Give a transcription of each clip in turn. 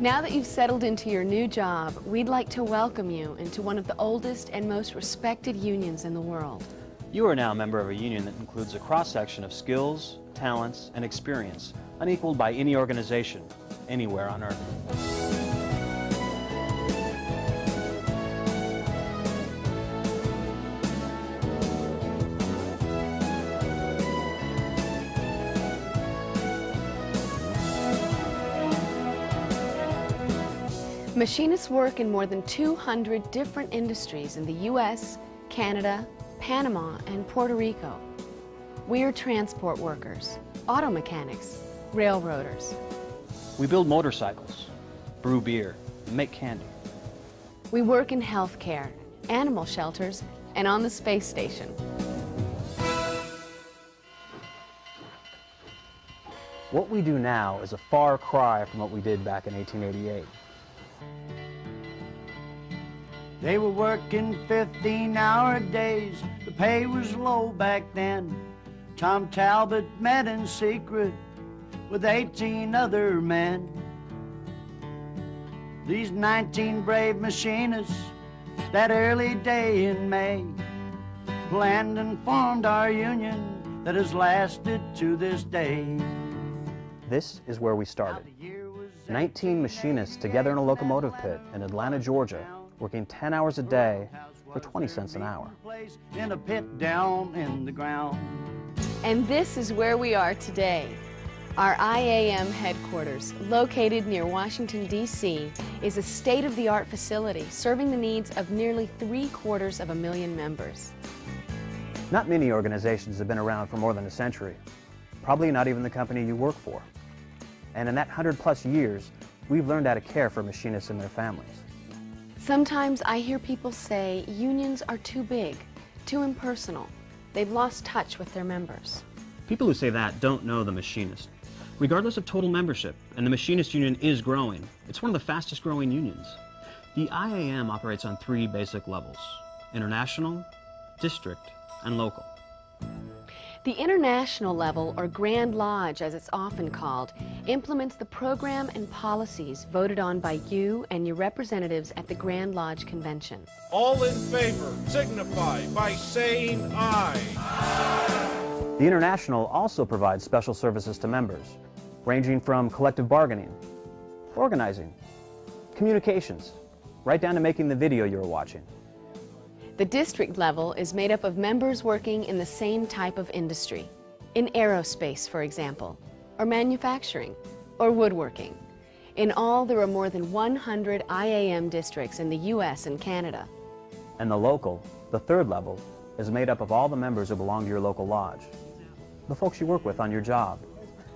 Now that you've settled into your new job, we'd like to welcome you into one of the oldest and most respected unions in the world. You are now a member of a union that includes a cross-section of skills, talents, and experience unequaled by any organization anywhere on earth. Machinists work in more than 200 different industries in the U.S., Canada, Panama, and Puerto Rico. We are transport workers, auto mechanics, railroaders. We build motorcycles, brew beer, and make candy. We work in healthcare, animal shelters, and on the space station. What we do now is a far cry from what we did back in 1888. They were working 15-hour days. The pay was low back then. Tom Talbot met in secret with 18 other men. These 19 brave machinists, that early day in May, planned and formed our union that has lasted to this day. This is where we started. 19 machinists together in a locomotive pit in Atlanta, Georgia, working 10 hours a day for 20 cents an hour. In a pit down in the ground. And this is where we are today. Our IAM headquarters, located near Washington, D.C., is a state-of-the-art facility serving the needs of nearly 750,000 members. Not many organizations have been around for more than a century. Probably not even the company you work for. And in that 100-plus years, we've learned how to care for machinists and their families. Sometimes I hear people say unions are too big, too impersonal. They've lost touch with their members. People who say that don't know the machinist. Regardless of total membership, and the Machinist Union is growing, it's one of the fastest growing unions. The IAM operates on 3 basic levels: international, district, and local. The international level, or Grand Lodge as it's often called, implements the program and policies voted on by you and your representatives at the Grand Lodge Convention. All in favor signify by saying aye. Aye. The international also provides special services to members, ranging from collective bargaining, organizing, communications, right down to making the video you're watching. The district level is made up of members working in the same type of industry, in aerospace, for example, or manufacturing, or woodworking. In all, there are more than 100 IAM districts in the U.S. and Canada. And the local, the 3rd level, is made up of all the members who belong to your local lodge, the folks you work with on your job,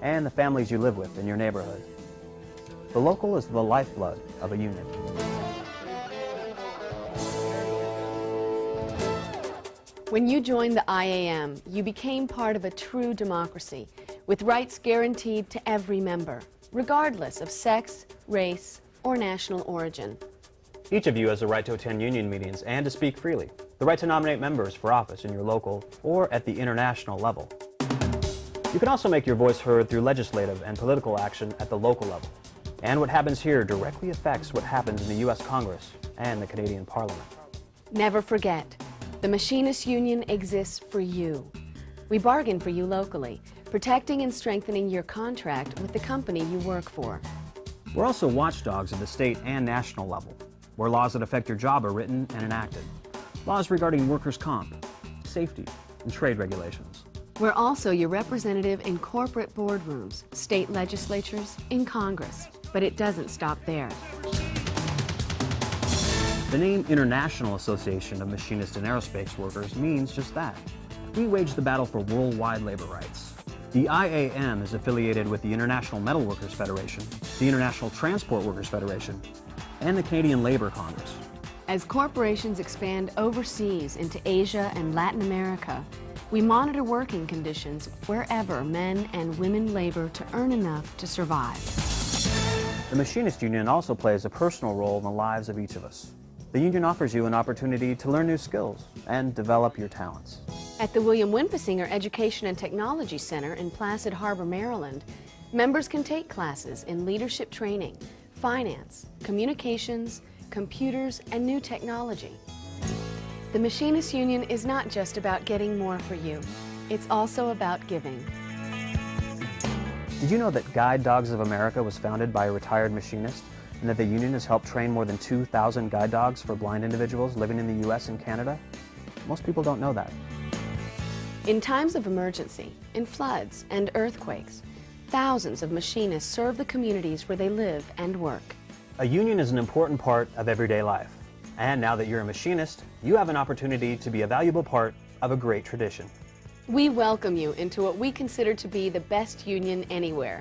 and the families you live with in your neighborhood. The local is the lifeblood of a union. When you joined the IAM, you became part of a true democracy, with rights guaranteed to every member, regardless of sex, race, or national origin. Each of you has the right to attend union meetings and to speak freely, the right to nominate members for office in your local or at the international level. You can also make your voice heard through legislative and political action at the local level. And what happens here directly affects what happens in the U.S. Congress and the Canadian Parliament. Never forget, the Machinist Union exists for you. We bargain for you locally, protecting and strengthening your contract with the company you work for. We're also watchdogs at the state and national level, where laws that affect your job are written and enacted. Laws regarding workers' comp, safety, and trade regulations. We're also your representative in corporate boardrooms, state legislatures, in Congress. But it doesn't stop there. The name International Association of Machinists and Aerospace Workers means just that. We wage the battle for worldwide labor rights. The IAM is affiliated with the International Metal Workers Federation, the International Transport Workers Federation, and the Canadian Labor Congress. As corporations expand overseas into Asia and Latin America, we monitor working conditions wherever men and women labor to earn enough to survive. The Machinist Union also plays a personal role in the lives of each of us. The union offers you an opportunity to learn new skills and develop your talents. At the William Wimpesinger Education and Technology Center in Placid Harbor, Maryland, members can take classes in leadership training, finance, communications, computers, and new technology. The Machinists Union is not just about getting more for you. It's also about giving. Did you know that Guide Dogs of America was founded by a retired machinist, and that the union has helped train more than 2,000 guide dogs for blind individuals living in the U.S. and Canada? Most people don't know that. In times of emergency, in floods and earthquakes, thousands of machinists serve the communities where they live and work. A union is an important part of everyday life. And now that you're a machinist, you have an opportunity to be a valuable part of a great tradition. We welcome you into what we consider to be the best union anywhere.